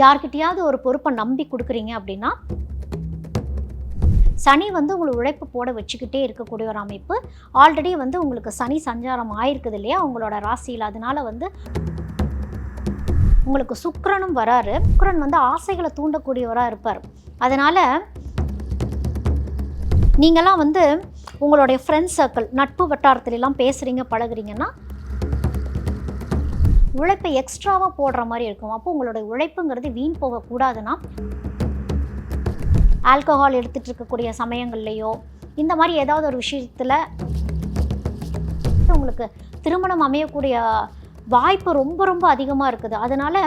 யார்கிட்டயாவது ஒரு பொறுப்பை நம்பி கொடுக்குறீங்க அப்படின்னா சனி வந்து உங்களுக்கு உழைப்பு போட வச்சுக்கிட்டே இருக்கக்கூடிய ஒரு அமைப்பு. ஆல்ரெடி வந்து உங்களுக்கு சனி சஞ்சாரம் ஆயிருக்குது இல்லையா உங்களோட ராசியில். அதனால வந்து உங்களுக்கு சுக்கிரனும் வராரு. சுக்கிரன் வந்து ஆசைகளை தூண்டக்கூடியவராக இருப்பார். அதனால் நீங்களாம் வந்து உங்களுடைய ஃப்ரெண்ட்ஸ் சர்க்கிள் நட்பு வட்டாரத்துலலாம் பேசுகிறீங்க பழகுறீங்கன்னா உழைப்பை எக்ஸ்ட்ராவாக போடுற மாதிரி இருக்கும். அப்போ உங்களுடைய உழைப்புங்கிறது வீண் போகக்கூடாதுன்னா ஆல்கஹால் எடுத்துகிட்டு இருக்கக்கூடிய சமயங்கள்லையோ இந்த மாதிரி ஏதாவது ஒரு விஷயத்தில் உங்களுக்கு திருமணம் அமையக்கூடிய வாய்ப்பு ரொம்ப ரொம்ப அதிகமாக இருக்குது. அதனால்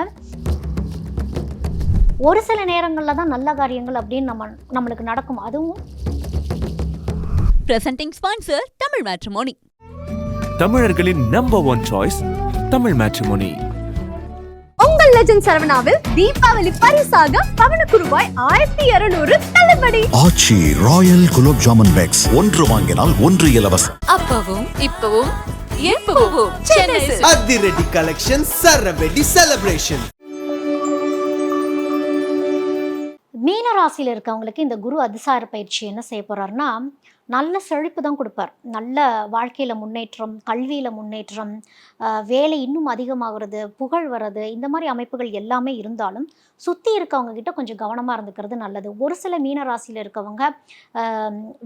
ஒரு சில நேரங்களில் தான் நல்ல காரியங்கள் அப்படின்னு நம்மளுக்கு நடக்கும். அதுவும் presenting sponsor தமிழ் மேட்ரிமோனி. தமிழர்களின் நம்பர் 1 சாய்ஸ் தமிழ் மேட்ரிமோனி. உங்கள் லெஜண்ட் சரவணாவில் தீபாவளி பரிசாக பவனுக்கு ரூபாய் 1200 தள்ளுபடி. ஆச்சி ராயல் குலோப் ஜாமுன் பேக்ஸ் 1 வாங்கினால் 1 இலவசம். அப்பவும் இப்பவும் எப்பவும் சென்னை அதிரடி கலெக்ஷன் சரவெடி செலிப்ரேஷன். மீன ராசியில் இருக்கவங்களுக்கு இந்த குரு அதிசார பயிற்சி என்ன செய்ய போகிறாருன்னா நல்ல செழிப்பு தான் கொடுப்பார். நல்ல வாழ்க்கையில் முன்னேற்றம், கல்வியில் முன்னேற்றம், வேலை இன்னும் அதிகமாகிறது, புகழ் வர்றது, இந்த மாதிரி அமைப்புகள் எல்லாமே இருந்தாலும் சுற்றி இருக்கவங்க கிட்ட கொஞ்சம் கவனமாக இருந்துக்கிறது நல்லது. ஒரு சில மீன ராசியில் இருக்கவங்க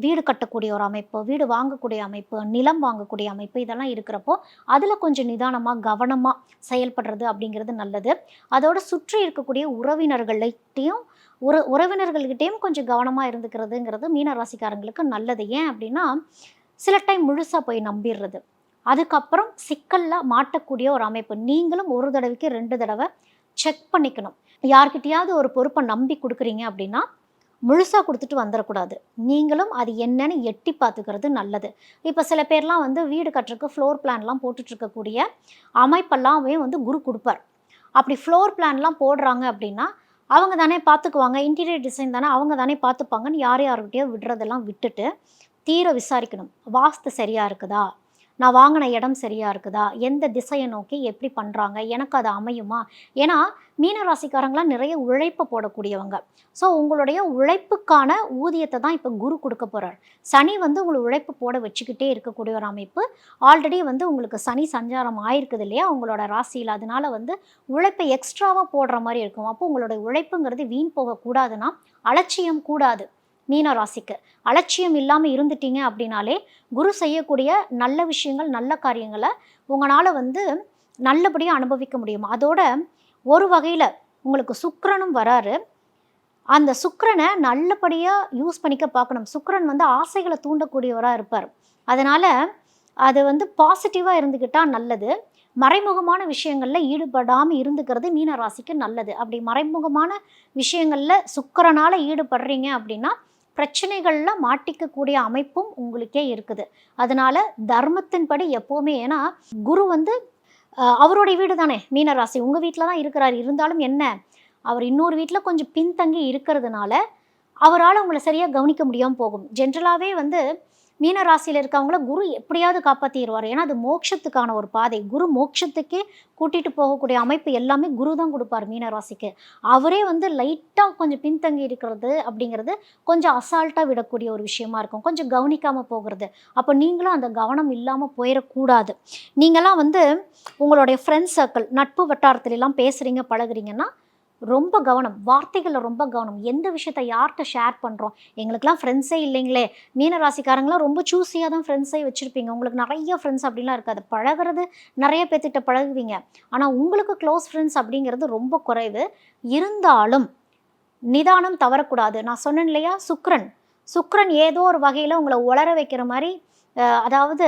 வீடு கட்டக்கூடிய ஒரு அமைப்பு, வீடு வாங்கக்கூடிய அமைப்பு, நிலம் வாங்கக்கூடிய அமைப்பு இதெல்லாம் இருக்கிறப்போ அதில் கொஞ்சம் நிதானமாக கவனமாக செயல்படுறது அப்படிங்கிறது நல்லது. அதோடு சுற்றி இருக்கக்கூடிய உறவினர்கள்ட்டையும் உறவினர்கள்கிட்டையும் கொஞ்சம் கவனமாக இருந்துக்கிறதுங்கிறது மீன ராசிக்காரங்களுக்கு நல்லது. ஏன் அப்படின்னா சில டைம் முழுசாக போய் நம்பிடுறது, அதுக்கப்புறம் சிக்கலில் மாட்டக்கூடிய ஒரு அமைப்பு. நீங்களும் ஒரு தடவைக்கு 2 தடவை செக் பண்ணிக்கணும். யார்கிட்டயாவது ஒரு பொறுப்பை நம்பி கொடுக்குறீங்க அப்படின்னா முழுசாக கொடுத்துட்டு வந்துடக்கூடாது. நீங்களும் அது என்னன்னு எட்டி பார்த்துக்கிறது நல்லது. இப்போ சில பேர்லாம் வந்து வீடு கட்டுறதுக்கு ஃப்ளோர் பிளான்லாம் போட்டுட்ருக்கக்கூடிய அமைப்பெல்லாமே வந்து குரு கொடுப்பார். அப்படி ஃப்ளோர் பிளான்லாம் போடுறாங்க அப்படின்னா அவங்க தானே பார்த்துக்குவாங்க, இன்டீரியர் டிசைன் தானே அவங்க தானே பார்த்துப்பாங்கன்னு யார்கிட்டயோ விடுறதெல்லாம் விட்டுட்டு தீர விசாரிக்கணும். வாஸ்து சரியாக இருக்குதா, நான் வாங்கின இடம் சரியாக இருக்குதா, எந்த திசையை நோக்கி எப்படி பண்ணுறாங்க, எனக்கு அது அமையுமா. ஏன்னா மீன ராசிக்காரங்களாம் நிறைய உழைப்பை போடக்கூடியவங்க. ஸோ உங்களுடைய உழைப்புக்கான ஊதியத்தை தான் இப்போ குரு கொடுக்க போகிறார். சனி வந்து உங்களுக்கு உழைப்பு போட வச்சுக்கிட்டே இருக்கக்கூடிய ஒரு அமைப்பு. ஆல்ரெடி வந்து உங்களுக்கு சனி சஞ்சாரம் ஆயிருக்குது இல்லையா உங்களோட ராசியில். அதனால வந்து உழைப்பை எக்ஸ்ட்ராவாக போடுற மாதிரி இருக்கும். அப்போ உங்களுடைய உழைப்புங்கிறது வீண் போகக்கூடாதுன்னா அலட்சியம் கூடாது. மீன ராசிக்கு அலட்சியம் இல்லாமல் இருந்துட்டீங்க அப்படின்னாலே குரு செய்யக்கூடிய நல்ல விஷயங்கள், நல்ல காரியங்களை உங்களால் வந்து நல்லபடியாக அனுபவிக்க முடியும். அதோட ஒரு வகையில் உங்களுக்கு சுக்கிரனும் வராரு. அந்த சுக்கிரனை நல்லபடியாக யூஸ் பண்ணிக்க பார்க்கணும். சுக்கிரன் வந்து ஆசைகளை தூண்டக்கூடியவராக இருப்பார். அதனால் அது வந்து பாசிட்டிவாக இருந்துக்கிட்டால் நல்லது. மறைமுகமான விஷயங்களில் ஈடுபடாமல் இருந்துக்கிறது மீன ராசிக்கு நல்லது. அப்படி மறைமுகமான விஷயங்களில் சுக்கிரனால் ஈடுபடுறீங்க அப்படின்னா பிரச்சனைகளில் மாட்டிக்கக்கூடிய அமைப்பும் உங்களுக்கே இருக்குது. அதனால் தர்மத்தின்படி எப்போவுமே, ஏன்னா குரு வந்து அவருடைய வீடு தானே மீனராசி, உங்கள் வீட்டில் தான் இருக்கிறார். இருந்தாலும் என்ன, அவர் இன்னொரு வீட்டில் கொஞ்சம் பின்தங்கி இருக்கிறதுனால அவரால் உங்களை சரியாக கவனிக்க முடியாமல் போகும். ஜென்ரலாகவே வந்து மீன ராசியில் இருக்கவங்கள குரு எப்படியாவது காப்பாற்றிடுவார். ஏன்னா அது மோட்சத்துக்கான ஒரு பாதை. குரு மோட்சத்துக்கே கூட்டிகிட்டு போகக்கூடிய அமைப்பு எல்லாமே குரு தான் கொடுப்பார் மீன ராசிக்கு. அவரே வந்து லைட்டாக கொஞ்சம் பின்தங்கி இருக்கிறது அப்படிங்கிறது கொஞ்சம் அசால்ட்டாக விடக்கூடிய ஒரு விஷயமா இருக்கும், கொஞ்சம் கவனிக்காமல் போகிறது. அப்போ நீங்களும் அந்த கவனம் இல்லாமல் போயிடக்கூடாது. நீங்களாம் வந்து உங்களுடைய ஃப்ரெண்ட்ஸ் சர்க்கிள் நட்பு வட்டாரத்துலலாம் பேசுகிறீங்க பழகுறீங்கன்னா ரொம்ப கவனம், வார்த்தைகளில் ரொம்ப கவனம். எந்த விஷயத்தை யார்கிட்ட ஷேர் பண்ணுறோம். எங்களுக்கெல்லாம் ஃப்ரெண்ட்ஸே இல்லைங்களே. மீன ராசிக்காரங்களாம் ரொம்ப சூஸியாக தான் ஃப்ரெண்ட்ஸே வச்சுருப்பீங்க. உங்களுக்கு நிறைய ஃப்ரெண்ட்ஸ் அப்படிலாம் இருக்காது. பழகிறது நிறைய பேர்த்திட்ட பழகுவீங்க. ஆனால் உங்களுக்கு க்ளோஸ் ஃப்ரெண்ட்ஸ் அப்படிங்கிறது ரொம்ப குறைவு. இருந்தாலும் நிதானம் தவறக்கூடாது. நான் சொன்னேன் இல்லையா, சுக்கிரன் ஏதோ ஒரு வகையில் உங்களை உளர வைக்கிற மாதிரி, அதாவது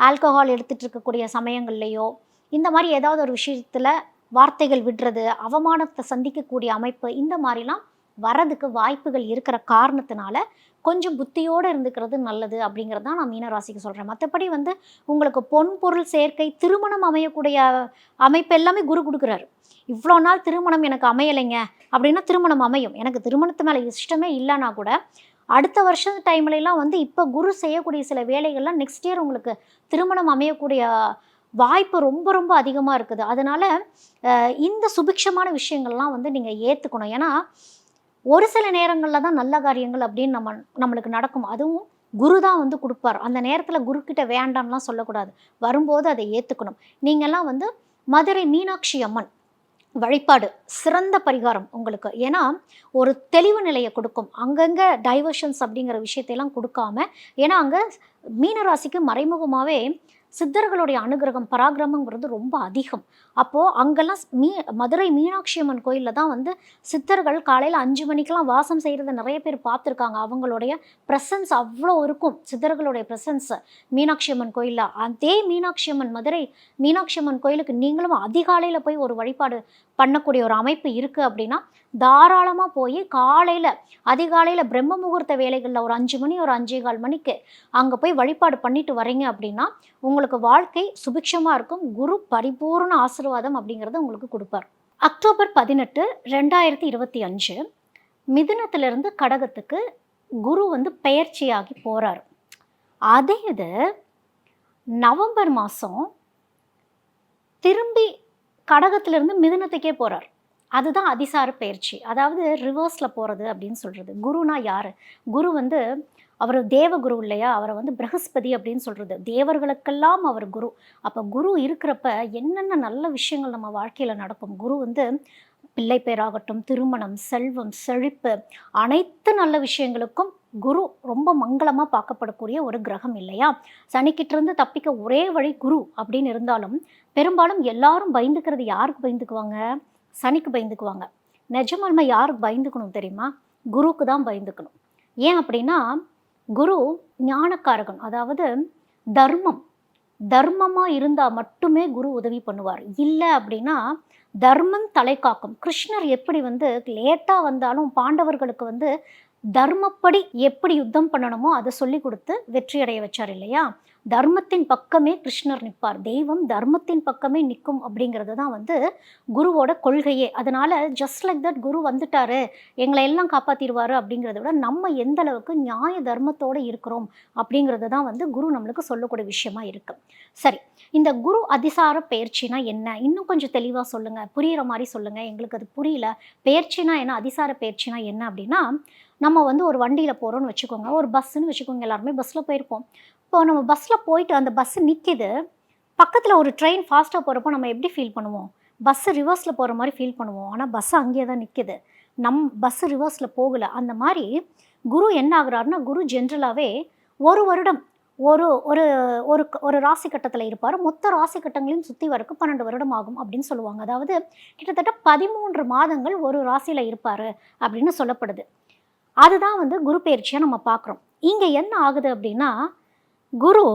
ஆல்கஹால் எடுத்துகிட்டு இருக்கக்கூடிய சமயங்கள்லையோ இந்த மாதிரி ஏதாவது ஒரு விஷயத்தில் வார்த்தைகள் விடுறது, அவமானத்தை சந்திக்கக்கூடிய அமைப்பு, இந்த மாதிரிலாம் வரதுக்கு வாய்ப்புகள் இருக்கிற காரணத்தினால கொஞ்சம் புத்தியோடு இருந்துக்கிறது நல்லது அப்படிங்கிறது தான் நான் மீனராசிக்கு சொல்கிறேன். மற்றபடி வந்து உங்களுக்கு பொன் பொருள் சேர்க்கை, திருமணம் அமையக்கூடிய அமைப்பு எல்லாமே குரு கொடுக்குறாரு. இவ்வளோ நாள் திருமணம் எனக்கு அமையலைங்க அப்படின்னா திருமணம் அமையும். எனக்கு திருமணத்து மேலே இஷ்டமே இல்லைன்னா கூட அடுத்த வருஷம் டைம்லலாம் வந்து இப்போ குரு செய்யக்கூடிய சில வேலைகள்லாம் நெக்ஸ்ட் இயர் உங்களுக்கு திருமணம் அமையக்கூடிய வாய்ப்பு ரொம்ப ரொம்ப அதிகமாக இருக்குது. அதனால் இந்த சுபிக்ஷமான விஷயங்கள்லாம் வந்து நீங்கள் ஏற்றுக்கணும். ஏன்னா ஒரு சில நேரங்களில் தான் நல்ல காரியங்கள் அப்படின்னு நம்மளுக்கு நடக்கும். அதுவும் குரு தான் வந்து கொடுப்பார். அந்த நேரத்தில் குருக்கிட்ட வேண்டாம்லாம் சொல்லக்கூடாது. வரும்போது அதை ஏற்றுக்கணும். நீங்கள்லாம் வந்து மதுரை மீனாட்சி அம்மன் வழிபாடு சிறந்த பரிகாரம் உங்களுக்கு. ஏன்னா ஒரு தெளிவு நிலையை கொடுக்கும். அங்கங்கே டைவர்ஷன்ஸ் அப்படிங்கிற விஷயத்தையெல்லாம் கொடுக்காம, ஏன்னா அங்கே மீனராசிக்கு மறைமுகமாகவே சித்தர்களுடைய அனுகிரகம் பராக்கிரமங்கிறது ரொம்ப அதிகம். அப்போது அங்கெல்லாம் மதுரை மீனாட்சி அம்மன் கோயிலில் தான் வந்து சித்தர்கள் காலையில் 5 மணிக்கெலாம் வாசம் செய்கிறத நிறைய பேர் பார்த்துருக்காங்க. அவங்களுடைய ப்ரெசன்ஸ் அவ்வளோ இருக்கும், சித்தர்களுடைய ப்ரெசன்ஸ் மீனாட்சி அம்மன் கோயிலில். அதே மீனாட்சி அம்மன் மதுரை மீனாட்சி அம்மன் கோயிலுக்கு நீங்களும் அதிகாலையில் போய் ஒரு வழிபாடு பண்ணக்கூடிய ஒரு அமைப்பு இருக்குது அப்படின்னா தாராளமாக போய் காலையில் அதிகாலையில் பிரம்ம முகூர்த்த வேலைகளில் ஒரு 5 மணி ஒரு 5:15 மணிக்கு அங்கே போய் வழிபாடு பண்ணிட்டு வரீங்க அப்படின்னா உங்களுக்கு வாழ்க்கை சுபிக்ஷமாக இருக்கும். குரு பரிபூர்ண ஆசீர்வாதம் அப்படிங்கிறத உங்களுக்கு கொடுப்பார். அக்டோபர் 18, 2025 மிதுனத்திலிருந்து கடகத்துக்கு குரு வந்து பெயர்ச்சியாகி போகிறார். அதே இது நவம்பர் மாதம் திரும்பி கடகத்திலிருந்து மிதுனத்துக்கே போகிறார். அதுதான் அதிசார பயிற்சி, அதாவது ரிவர்ஸில் போகிறது அப்படின்னு சொல்கிறது. குருனா யார்? குரு வந்து அவர் தேவகுரு இல்லையா? அவரை வந்து பிரகஸ்பதி அப்படின்னு சொல்கிறது. தேவர்களுக்கெல்லாம் அவர் குரு. அப்போ குரு இருக்கிறப்ப என்னென்ன நல்ல விஷயங்கள் நம்ம வாழ்க்கையில் நடக்கும். குரு வந்து பிள்ளை பேராகட்டும், திருமணம், செல்வம், செழிப்பு, அனைத்து நல்ல விஷயங்களுக்கும் குரு ரொம்ப மங்களமாக பார்க்கப்படக்கூடிய ஒரு கிரகம் இல்லையா? சனிக்கிட்டிருந்து தப்பிக்க ஒரே வழி குரு அப்படின்னு இருந்தாலும் பெரும்பாலும் எல்லாரும் பயந்துக்கிறது யாருக்கு பயந்துக்குவாங்க? சனிக்கு பயந்துக்குவாங்க. நிஜமாலுமே யாருக்கு பயந்துக்கணும் தெரியுமா? குருக்கு தான் பயந்துக்கணும். ஏன் அப்படின்னா குரு ஞானக்காரகன். அதாவது தர்மமாக இருந்தால் மட்டுமே குரு உதவி பண்ணுவார். இல்லை அப்படின்னா தர்மம் தலை காக்கும். கிருஷ்ணர் எப்படி வந்து லேட்டாக வந்தாலும் பாண்டவர்களுக்கு வந்து தர்மப்படி எப்படி யுத்தம் பண்ணணுமோ அதை சொல்லி கொடுத்து வெற்றி அடைய வச்சார் இல்லையா? தர்மத்தின் பக்கமே கிருஷ்ணர் நிற்பார். தெய்வம் தர்மத்தின் பக்கமே நிற்கும் அப்படிங்கிறது தான் வந்து குருவோட கொள்கையே. அதனால ஜஸ்ட் லைக் தட் குரு வந்துட்டாரு, எங்களை எல்லாம் காப்பாற்றிடுவார் அப்படிங்கிறத விட நம்ம எந்த அளவுக்கு நியாய தர்மத்தோடு இருக்கிறோம் அப்படிங்கிறது தான் வந்து குரு நம்மளுக்கு சொல்லக்கூடிய விஷயமா இருக்கு. சரி, இந்த குரு அதிசார பயிற்சினா என்ன? இன்னும் கொஞ்சம் தெளிவாக சொல்லுங்கள், புரிகிற மாதிரி சொல்லுங்கள், எங்களுக்கு அது புரியல. பயிற்சினா என்ன, அதிசார பயிற்சினா என்ன அப்படின்னா, நம்ம வந்து ஒரு வண்டியில் போகிறோன்னு வச்சுக்கோங்க, ஒரு பஸ்ஸுன்னு வச்சுக்கோங்க, எல்லாருமே பஸ்ஸில் போயிருப்போம். இப்போ நம்ம பஸ்ஸில் போயிட்டு அந்த பஸ்ஸு நிற்கிது, பக்கத்தில் ஒரு ட்ரெயின் ஃபாஸ்ட்டாக போகிறப்போ நம்ம எப்படி ஃபீல் பண்ணுவோம்? பஸ்ஸு ரிவர்ஸில் போகிற மாதிரி ஃபீல் பண்ணுவோம். ஆனால் பஸ்ஸு அங்கேயே தான் நிற்கிது, பஸ்ஸு ரிவர்ஸில் போகலை. அந்த மாதிரி குரு என்ன ஆகுறாருன்னா, குரு ஜென்ரலாகவே ஒரு வருடம் ஒரு ஒரு ஒரு ஒரு ராசி கட்டத்தில் இருப்பார். மொத்த ராசி கட்டங்களையும் சுற்றி வரக்கு 12 வருடம் ஆகும் அப்படின்னு சொல்லுவாங்க. அதாவது கிட்டத்தட்ட 13 மாதங்கள் ஒரு ராசியில் இருப்பார் அப்படின்னு சொல்லப்படுது. அதுதான் வந்து குரு பயிற்சியாக நம்ம பார்க்குறோம். இங்கே என்ன ஆகுது அப்படின்னா, குரு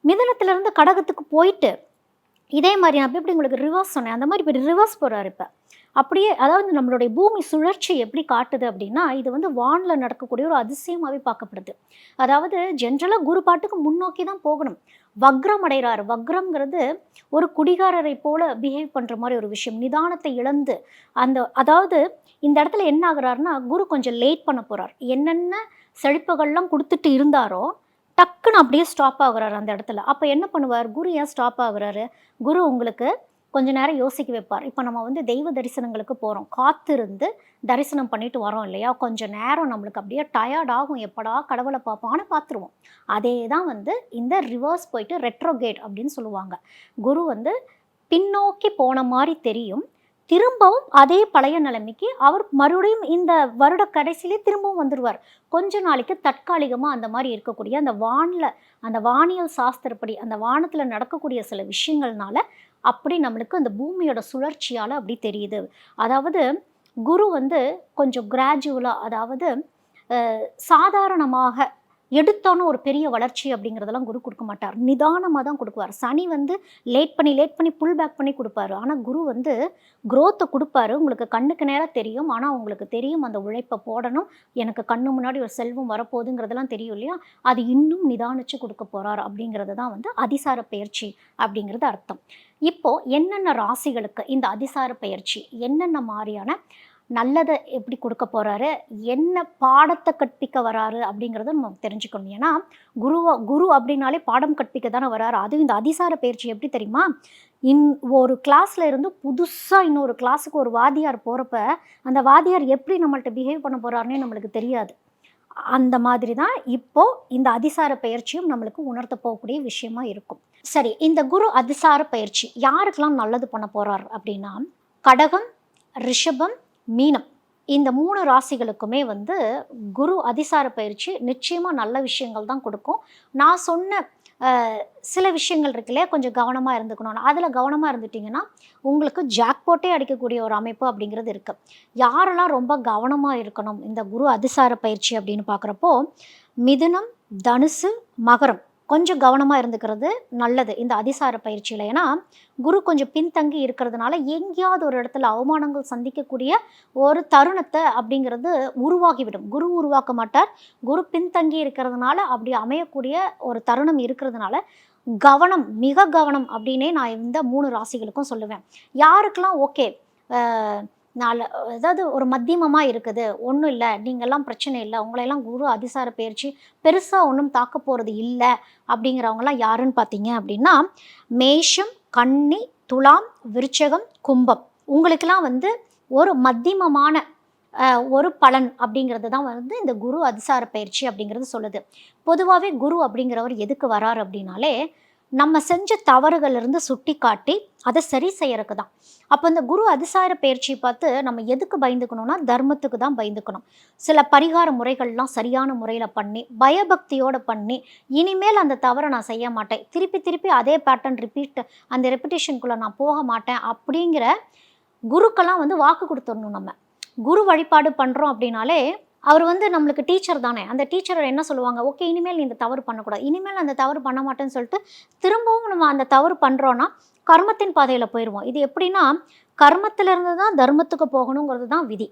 மிதுனத்திலிருந்து கடகத்துக்கு போயிட்டு இதே மாதிரி நான் எப்படி உங்களுக்கு ரிவர்ஸ் சொன்னேன், அந்த மாதிரி இப்போ ரிவர்ஸ் போகிறார். இப்போ அப்படியே அதாவது நம்மளுடைய பூமி சுழற்சி எப்படி காட்டுது அப்படின்னா, இது வந்து வானில் நடக்கக்கூடிய ஒரு அதிசயமாகவே பார்க்கப்படுது. அதாவது ஜென்ரலாக குரு பாட்டுக்கு முன்னோக்கி தான் போகணும். வக்ரம் அடைகிறார். வக்ரம்ங்கிறது ஒரு குடிகாரரை போல பிஹேவ் பண்ணுற மாதிரி ஒரு விஷயம். நிதானத்தை இழந்து அதாவது இந்த இடத்துல என்ன ஆகுறாருன்னா, குரு கொஞ்சம் லேட் பண்ண போகிறார். என்னென்ன செழிப்புகள்லாம் கொடுத்துட்டு இருந்தாரோ டக்குன்னு அப்படியே ஸ்டாப் ஆகுறாரு அந்த இடத்துல. அப்போ என்ன பண்ணுவார்? குரு ஏன் ஸ்டாப் ஆகுறாரு? குரு உங்களுக்கு கொஞ்ச நேரம் யோசிக்க வைப்பார். இப்போ நம்ம வந்து தெய்வ தரிசனங்களுக்கு போகிறோம், காத்திருந்து தரிசனம் பண்ணிட்டு வரோம் இல்லையா? கொஞ்சம் நேரம் நம்மளுக்கு அப்படியே டயர்ட் ஆகும், எப்படா கடவுளை பார்ப்போம், ஆனால் பார்த்துருவோம். அதே தான் வந்து இந்த ரிவர்ஸ் போயிட்டு ரெட்ரோகேட் அப்படின்னு சொல்லுவாங்க. குரு வந்து பின்னோக்கி போன மாதிரி தெரியும், திரும்பவும் அதே பழைய நிலைமைக்கு அவர் மறுபடியும் இந்த வருட கடைசியிலே திரும்பவும் வந்துடுவார். கொஞ்ச நாளைக்கு தற்காலிகமாக அந்த மாதிரி இருக்கக்கூடிய அந்த வானியல் சாஸ்திரப்படி அந்த வானத்தில் நடக்கக்கூடிய சில விஷயங்கள்னால அப்படி நம்மளுக்கு அந்த பூமியோட சுழற்சியால் அப்படி தெரியுது. அதாவது குரு வந்து கொஞ்சம் கிராஜுவலாக, அதாவது சாதாரணமாக எடுத்தோன்னு ஒரு பெரிய வளர்ச்சி அப்படிங்கிறதெல்லாம் குரு கொடுக்க மாட்டார். நிதானமாக தான் கொடுக்குவார். சனி வந்து லேட் பண்ணி புல் பேக் பண்ணி கொடுப்பாரு. ஆனால் குரு வந்து க்ரோத்தை கொடுப்பாரு. உங்களுக்கு கண்ணுக்கு நேரம் தெரியும், ஆனால் உங்களுக்கு தெரியும் அந்த உழைப்பை போடணும், எனக்கு கண்ணு முன்னாடி ஒரு செல்வம் வரப்போகுதுங்கிறதெல்லாம் தெரியும் இல்லையா? அது இன்னும் நிதானிச்சு கொடுக்க போகிறார் அப்படிங்கிறது தான் வந்து அதிசார பயிற்சி அப்படிங்கிறது அர்த்தம். இப்போது என்னென்ன ராசிகளுக்கு இந்த அதிசார பயிற்சி என்னென்ன மாதிரியான நல்லதை எப்படி கொடுக்க போகிறாரு, என்ன பாடத்தை கற்பிக்க வராரு அப்படிங்கிறத நம்ம தெரிஞ்சுக்கணும். ஏன்னா குரு அப்படின்னாலே பாடம் கற்பிக்க தானே வராரு. அதுவும் இந்த அதிசார பயிற்சி எப்படி தெரியுமா, ஒரு கிளாஸில் இருந்து புதுசாக இன்னொரு கிளாஸுக்கு ஒரு வாத்தியார் போகிறப்ப அந்த வாத்தியார் எப்படி நம்மள்ட்ட பிஹேவ் பண்ண போகிறாருன்னே நம்மளுக்கு தெரியாது. அந்த மாதிரி தான் இப்போது இந்த அதிசார பயிற்சியும் நம்மளுக்கு உணர்த்த போகக்கூடிய விஷயமா இருக்கும். சரி, இந்த குரு அதிசார பயிற்சி யாருக்கெல்லாம் நல்லது பண்ண போகிறார் அப்படின்னா, கடகம், ரிஷபம், மீனம் இந்த 3 ராசிகளுக்குமே வந்து குரு அதிசார பயிற்சி நிச்சயமாக நல்ல விஷயங்கள் தான் கொடுக்கும். நான் சொன்ன சில விஷயங்கள் இருக்குல்லையா, கொஞ்சம் கவனமாக இருந்துக்கணும். அதில் கவனமாக இருந்துட்டிங்கன்னா உங்களுக்கு ஜாக்பாட்டே அடிக்கக்கூடிய ஒரு அமைப்பு அப்படிங்கிறது இருக்குது. யாரெல்லாம் ரொம்ப கவனமாக இருக்கணும் இந்த குரு அதிசார பயிற்சி அப்படின்னு பார்க்குறப்போ, மிதுனம், தனுசு, மகரம் கொஞ்சம் கவனமாக இருந்துக்கிறது நல்லது இந்த அதிசார பயிற்சியில். ஏன்னா குரு கொஞ்சம் பின்தங்கி இருக்கிறதுனால எங்கேயாவது ஒரு இடத்துல அவமானங்கள் சந்திக்கக்கூடிய ஒரு தருணத்தை அப்படிங்கிறது உருவாகிவிடும். குரு உருவாக்க மாட்டார், குரு பின்தங்கி இருக்கிறதுனால அப்படி அமையக்கூடிய ஒரு தருணம் இருக்கிறதுனால கவனம், மிக கவனம் அப்படின்னே நான் இந்த 3 ராசிகளுக்கும் சொல்லுவேன். யாருக்கெல்லாம் ஓகே அதாவது ஒரு மத்தியமமாக இருக்குது, ஒன்றும் இல்லை, நீங்கள்லாம் பிரச்சனை இல்லை, உங்களையெல்லாம் குரு அதிசார பயிற்சி பெருசாக ஒன்றும் தாக்க போகிறது இல்லை அப்படிங்கிறவங்களாம் யாருன்னு பார்த்தீங்க அப்படின்னா, மேஷம், கன்னி, துலாம், விருச்சகம், கும்பம் உங்களுக்கெல்லாம் வந்து ஒரு மத்தியமமான ஒரு பலன் அப்படிங்கிறது தான் வந்து இந்த குரு அதிசார பயிற்சி அப்படிங்கிறது சொல்லுது. பொதுவாகவே குரு அப்படிங்கிறவர் எதுக்கு வரார் அப்படின்னாலே, நம்ம செஞ்ச தவறுகளிலிருந்து சுட்டி காட்டி அதை சரி செய்யறதுக்கு தான். அப்போ இந்த குரு அதிசார பயிற்சி பார்த்து நம்ம எதுக்கு பயந்துக்கணும்னா, தர்மத்துக்கு தான் பயந்துக்கணும். சில பரிகார முறைகள்லாம் சரியான முறையில் பண்ணி பயபக்தியோடு பண்ணி இனிமேல் அந்த தவறை நான் செய்ய மாட்டேன், திருப்பி திருப்பி அதே பேட்டர்ன் அந்த ரெப்பிட்டேஷனுக்குள்ளே நான் போக மாட்டேன் அப்படிங்கிற குருக்கெல்லாம் வந்து வாக்கு கொடுத்துடணும். நம்ம குரு வழிபாடு பண்ணுறோம் அப்படின்னாலே அவர் வந்து நம்மளுக்கு டீச்சர் தானே. அந்த டீச்சர் என்ன சொல்லுவாங்க, ஓகே இனிமேல் நீ இந்த தவறு பண்ணக்கூடாது, இனிமேல் அந்த தவறு பண்ண மாட்டேன்னு சொல்லிட்டு திரும்பவும் நம்ம அந்த தவறு பண்ணுறோன்னா கர்மத்தின் பாதையில் போயிடுவோம். இது எப்படின்னா, கர்மத்திலேருந்து தான் தர்மத்துக்கு போகணுங்கிறது தான் விதி.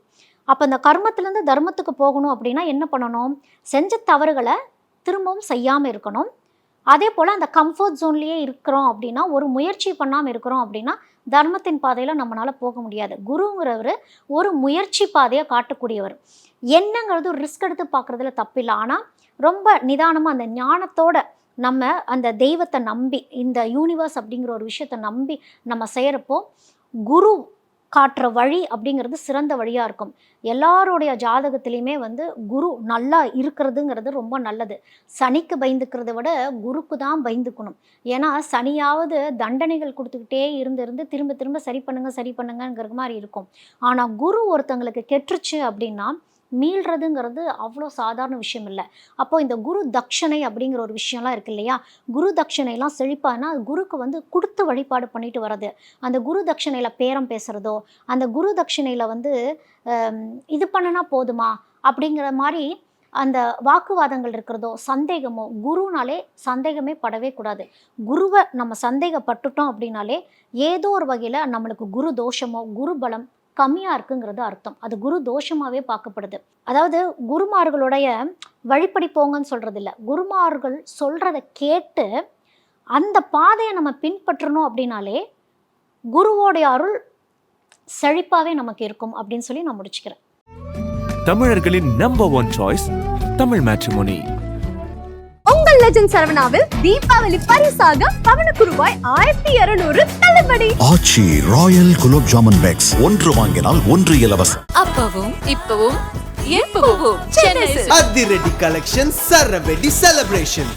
அப்போ இந்த கர்மத்திலேருந்து தர்மத்துக்கு போகணும் அப்படின்னா என்ன பண்ணணும், செஞ்ச தவறுகளை திரும்பவும் செய்யாமல் இருக்கணும். அதே போல் அந்த கம்ஃபர்ட் ஜோன்லேயே இருக்கிறோம் அப்படின்னா, ஒரு முயற்சி பண்ணாமல் இருக்கிறோம் அப்படின்னா தர்மத்தின் பாதையில் நம்மளால் போக முடியாது. குருங்கிறவர் ஒரு முயற்சி பாதையை காட்டக்கூடியவர். என்னங்கிறது ரிஸ்க் எடுத்து பார்க்குறதுல தப்பில்லை, ஆனால் ரொம்ப நிதானமாக அந்த ஞானத்தோட நம்ம அந்த தெய்வத்தை நம்பி, இந்த யூனிவர்ஸ் அப்படிங்கிற ஒரு விஷயத்தை நம்பி நம்ம செய்கிறப்போ குரு காட்டுற வழி அப்படிங்கிறது சிறந்த வழியாக இருக்கும். எல்லாருடைய ஜாதகத்திலையுமே வந்து குரு நல்லா இருக்கிறதுங்கிறது ரொம்ப நல்லது. சனிக்கு பயந்துக்கிறத விட குருக்கு தான் பயந்துக்கணும். ஏன்னா சனியாவது தண்டனைகள் கொடுத்துக்கிட்டே இருந்து திரும்ப திரும்ப சரி பண்ணுங்கிற மாதிரி இருக்கும். ஆனால் குரு ஒருத்தங்களுக்கு கெட்டுருச்சு அப்படின்னா மீள்றதுங்கிறது அவ்வளோ சாதாரண விஷயம் இல்லை. அப்போது இந்த குரு தட்சணை அப்படிங்கிற ஒரு விஷயம்லாம் இருக்குது இல்லையா, குரு தட்சணைலாம் செழிப்பானா குருக்கு வந்து கொடுத்து வழிபாடு பண்ணிட்டு வர்றது. அந்த குரு தட்சணையில் பேரம் பேசுகிறதோ, அந்த குரு தட்சணையில் வந்து இது பண்ணினா போதுமா அப்படிங்கிற மாதிரி அந்த வாக்குவாதங்கள் இருக்கிறதோ, சந்தேகமோ, குருனாலே சந்தேகமே படவே கூடாது. குருவை நம்ம சந்தேகப்பட்டுட்டோம் அப்படின்னாலே ஏதோ ஒரு வகையில் நம்மளுக்கு குரு தோஷமோ குரு பலம் கம்மியாக இருக்குங்கிறது அர்த்தம். அது குரு தோஷமாகவே பார்க்கப்படுது. அதாவது குருமார்களுடைய வழிப்படி போங்கன்னு சொல்கிறது இல்லை, குருமார்கள் சொல்கிறத கேட்டு அந்த பாதையை நம்ம பின்பற்றணும் அப்படின்னாலே குருவோடைய அருள் செழிப்பாகவே நமக்கு இருக்கும் அப்படின்னு சொல்லி நான் முடிச்சுக்கிறேன். தமிழர்களின் நம்பர் 1 சாய்ஸ் தமிழ் மேட்ரிமோனி. உங்கள் லெஜண்ட் சரவணாவில் தீபாவளி பரிசாக பவனுக்கு ரூபாய் 1200 தள்ளுபடி. ஆச்சி ராயல் குலோப் ஜாமுன் பேக்ஸ் 1 வாங்கினால் 1 இலவசம். அப்பவும் இப்பவும் எப்பவும் சென்னை அதிரடி கலெக்ஷன் சரவெடி செலிப்ரேஷன்.